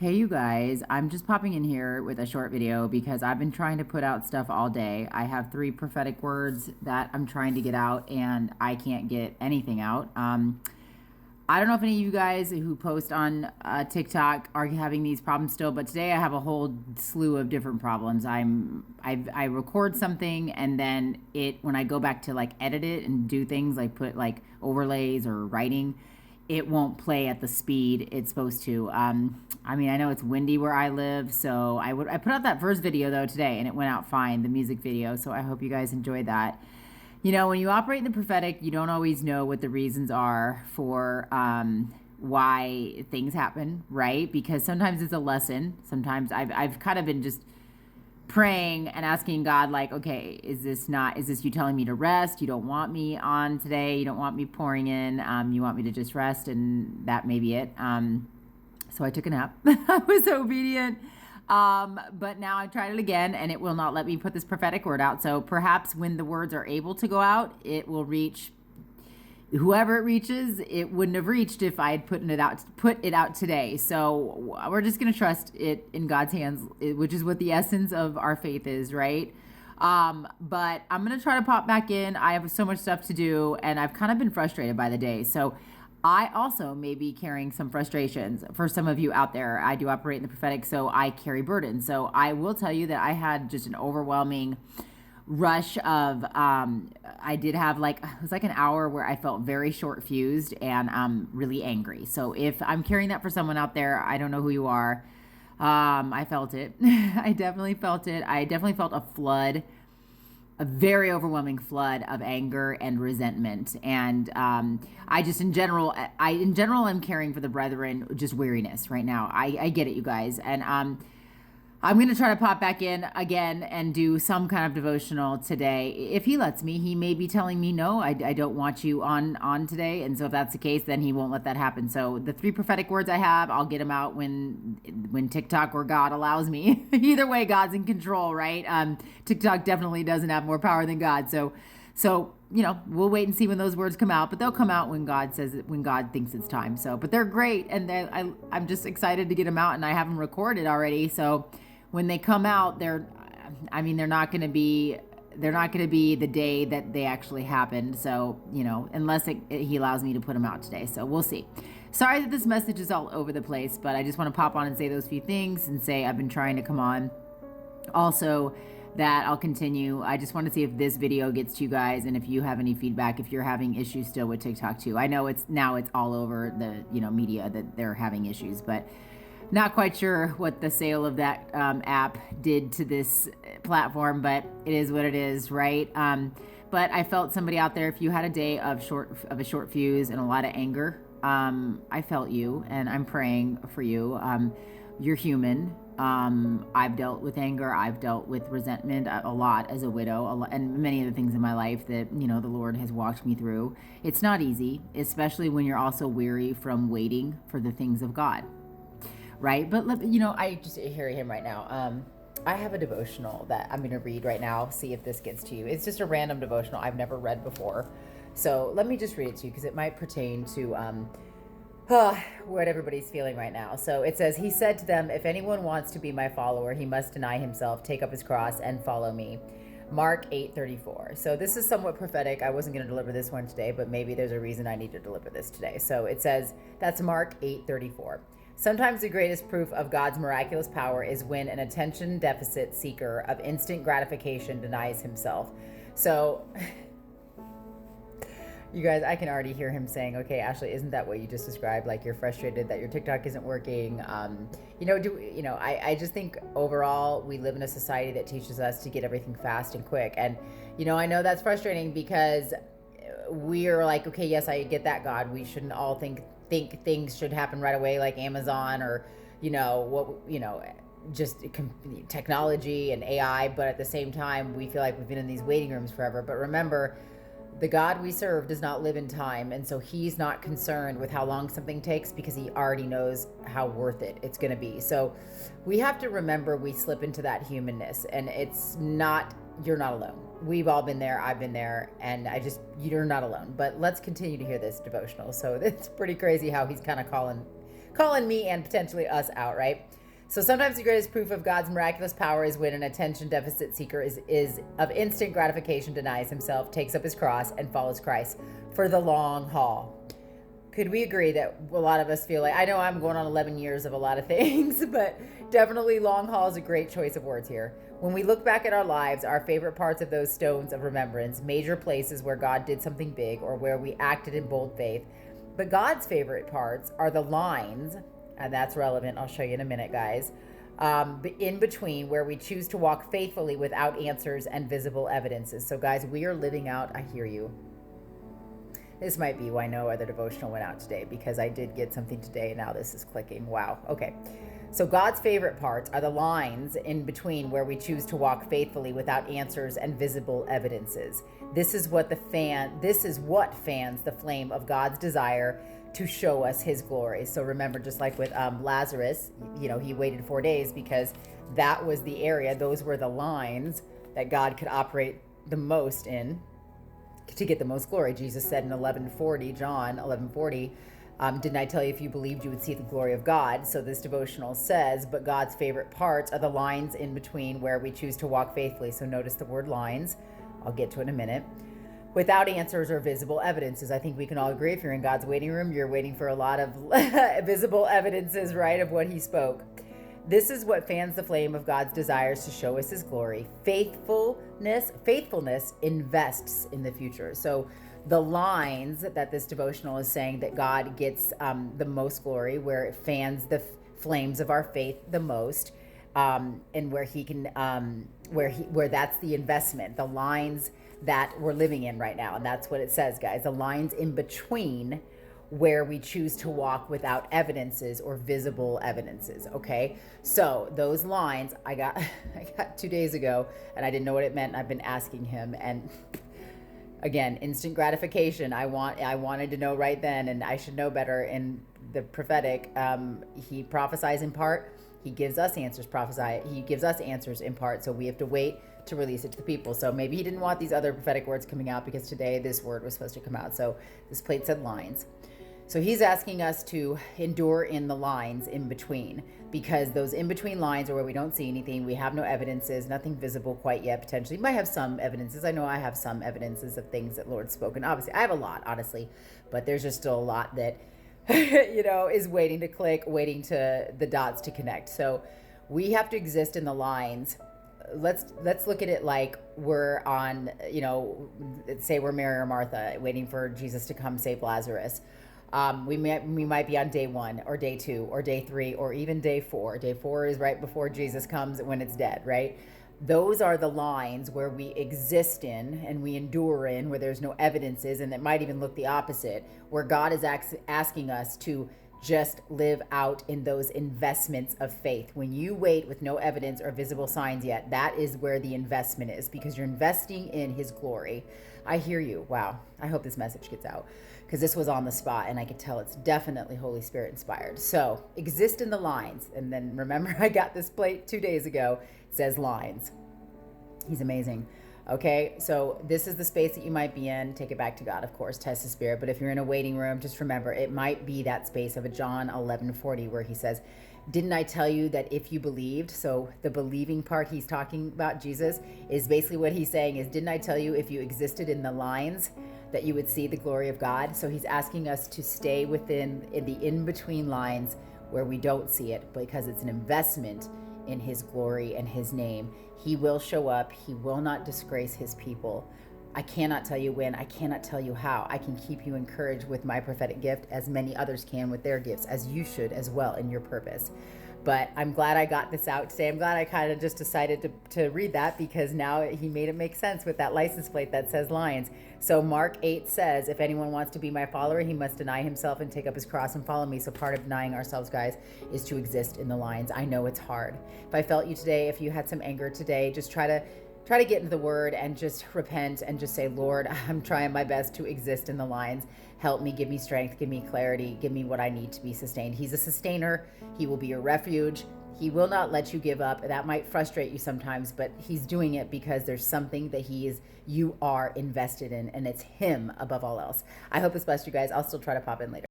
Hey you guys, I'm just popping in here with a short video because I've been trying to put out stuff all day. I have 3 prophetic words that I'm trying to get out and I can't get anything out. I don't know if any of you guys who post on TikTok are having these problems still, but today I have a whole slew of different problems. I record something and then when I go back to like edit it and do things like put like overlays or writing, it won't play at the speed it's supposed to. I know it's windy where I live, so I put out that first video though today, and it went out fine, the music video. So I hope you guys enjoyed that. You know, when you operate in the prophetic, you don't always know what the reasons are for why things happen, right? Because sometimes it's a lesson. Sometimes I've kind of been just praying and asking God, like, okay, is this you telling me to rest? You don't want me on today. You don't want me pouring in. You want me to just rest, and that may be it. So I took a nap. I was obedient. But now I tried it again and it will not let me put this prophetic word out. So perhaps when the words are able to go out, it will reach whoever it reaches. It wouldn't have reached if I had put it out today. So we're just going to trust it in God's hands, which is what the essence of our faith is, right? But I'm going to try to pop back in. I have so much stuff to do and I've kind of been frustrated by the day. So I also may be carrying some frustrations for some of you out there. I do operate in the prophetic, so I carry burdens. So I will tell you that I had just an overwhelming rush of, I did have it was like an hour where I felt very short fused and really angry. So if I'm carrying that for someone out there, I don't know who you are. I felt it. I definitely felt it. I definitely felt a very overwhelming flood of anger and resentment. And I just in general am caring for the brethren, just weariness right now. I get it, you guys. And I'm going to try to pop back in again and do some kind of devotional today. If he lets me, he may be telling me, no, I don't want you on today. And so if that's the case, then he won't let that happen. So the 3 prophetic words I have, I'll get them out when TikTok or God allows me. Either way, God's in control, right? TikTok definitely doesn't have more power than God. So, we'll wait and see when those words come out, but they'll come out when God says it, when God thinks it's time. So, but they're great. And I'm just excited to get them out, and I have them recorded already. So when they come out, they're not going to be the day that they actually happened. So, unless he allows me to put them out today. So we'll see. Sorry that this message is all over the place, but I just want to pop on and say those few things and say I've been trying to come on. Also, that I'll continue. I just want to see if this video gets to you guys and if you have any feedback, if you're having issues still with TikTok too. I know it's all over the media that they're having issues, but not quite sure what the sale of that app did to this platform, but it is what it is, right? But I felt somebody out there, if you had a day of a short fuse and a lot of anger, I felt you, and I'm praying for you. You're human. I've dealt with anger. I've dealt with resentment a lot as a widow, and many of the things in my life that, the Lord has walked me through. It's not easy, especially when you're also weary from waiting for the things of God. Right? But, I just hear him right now. I have a devotional that I'm going to read right now, see if this gets to you. It's just a random devotional I've never read before. So let me just read it to you because it might pertain to what everybody's feeling right now. So it says, he said to them, if anyone wants to be my follower, he must deny himself, take up his cross, and follow me. Mark 8:34. So this is somewhat prophetic. I wasn't going to deliver this one today, but maybe there's a reason I need to deliver this today. So it says, that's Mark 8:34. Sometimes the greatest proof of God's miraculous power is when an attention deficit seeker of instant gratification denies himself. So, you guys, I can already hear him saying, okay, Ashley, isn't that what you just described? Like, you're frustrated that your TikTok isn't working. I just think overall we live in a society that teaches us to get everything fast and quick. And, I know that's frustrating because we're like, okay, yes, I get that, God. We shouldn't all think things should happen right away, like Amazon or just technology and AI. But at the same time, we feel like we've been in these waiting rooms forever. But remember, the God we serve does not live in time, and so he's not concerned with how long something takes because he already knows how worth it's going to be. So we have to remember we slip into that humanness, and you're not alone. We've all been there. I've been there, and you're not alone. But let's continue to hear this devotional. So it's pretty crazy how he's kind of calling me and potentially us out, right? So sometimes the greatest proof of God's miraculous power is when an attention deficit seeker is of instant gratification, denies himself, takes up his cross, and follows Christ for the long haul. Could we agree that a lot of us feel like, I know I'm going on 11 years of a lot of things, but definitely long haul is a great choice of words here. When we look back at our lives, our favorite parts of those stones of remembrance, major places where God did something big or where we acted in bold faith. But God's favorite parts are the lines, and that's relevant, I'll show you in a minute, guys, in between where we choose to walk faithfully without answers and visible evidences. So guys, we are living out, I hear you. This might be why no other devotional went out today, because I did get something today and now this is clicking. Wow. Okay. So God's favorite parts are the lines in between where we choose to walk faithfully without answers and visible evidences. This is what fans the flame of God's desire to show us his glory. So remember, just like with Lazarus, he waited 4 days because that was the area, those were the lines that God could operate the most in to get the most glory. Jesus said in John 11:40, didn't I tell you if you believed you would see the glory of God? So this devotional says, but God's favorite parts are the lines in between where we choose to walk faithfully. So notice the word lines. I'll get to it in a minute. Without answers or visible evidences. I think we can all agree, if you're in God's waiting room, you're waiting for a lot of visible evidences, right, of what he spoke. This is what fans the flame of God's desires to show us his glory. Faithfulness invests in the future. So the lines that this devotional is saying that God gets the most glory, where it fans the flames of our faith the most, and where he can, where that's the investment, the lines that we're living in right now. And that's what it says, guys, the lines in between where we choose to walk without evidences or visible evidences. Okay, so those lines I got 2 days ago, and I didn't know what it meant. I've been asking him, and again, instant gratification. I wanted to know right then, and I should know better. In the prophetic, he prophesies in part. He gives us answers. He gives us answers in part. So we have to wait to release it to the people. So maybe he didn't want these other prophetic words coming out, because today this word was supposed to come out. So this plate said lines. So he's asking us to endure in the lines in between, because those in between lines are where we don't see anything. We have no evidences, nothing visible quite yet. Potentially, might have some evidences. I know I have some evidences of things that Lord's spoken. Obviously, I have a lot, honestly, but there's just still a lot that, is waiting to click, waiting to the dots to connect. So we have to exist in the lines. Let's look at it like we're on, say we're Mary or Martha waiting for Jesus to come save Lazarus. We might be on day 1 or day 2 or day 3 or even day 4. Day 4 is right before Jesus comes, when it's dead, right? Those are the lines where we exist in and we endure in, where there's no evidences, and it might even look the opposite, where God is asking us to just live out in those investments of faith. When you wait with no evidence or visible signs yet, that is where the investment is, because you're investing in his glory. I hear you. Wow. I hope this message gets out, because this was on the spot and I could tell it's definitely Holy Spirit inspired. So exist in the lines. And then remember, I got this plate 2 days ago. It says lines. He's amazing. Okay, so this is the space that you might be in. Take it back to God, of course, test the spirit. But if you're in a waiting room, just remember, it might be that space of a John 11:40, where he says, didn't I tell you that if you believed? So the believing part he's talking about, Jesus, is basically what he's saying is, didn't I tell you if you existed in the lines that you would see the glory of God? So he's asking us to stay in the in-between lines where we don't see it, because it's an investment in his glory and his name. He will show up. He will not disgrace his people. I cannot tell you when. I cannot tell you how. I can keep you encouraged with my prophetic gift, as many others can with their gifts, as you should as well in your purpose. But I'm glad I got this out today. I'm glad I kind of just decided to read that, because now he made it make sense with that license plate that says Lions. So Mark 8 says, if anyone wants to be my follower, he must deny himself and take up his cross and follow me. So part of denying ourselves, guys, is to exist in the lines. I know it's hard. If I felt you today, if you had some anger today, just try to get into the word and just repent and just say, Lord, I'm trying my best to exist in the lines. Help me, give me strength, give me clarity, give me what I need to be sustained. He's a sustainer. He will be your refuge. He will not let you give up. That might frustrate you sometimes, but he's doing it because there's something that you are invested in, and it's him above all else. I hope this blessed you guys. I'll still try to pop in later.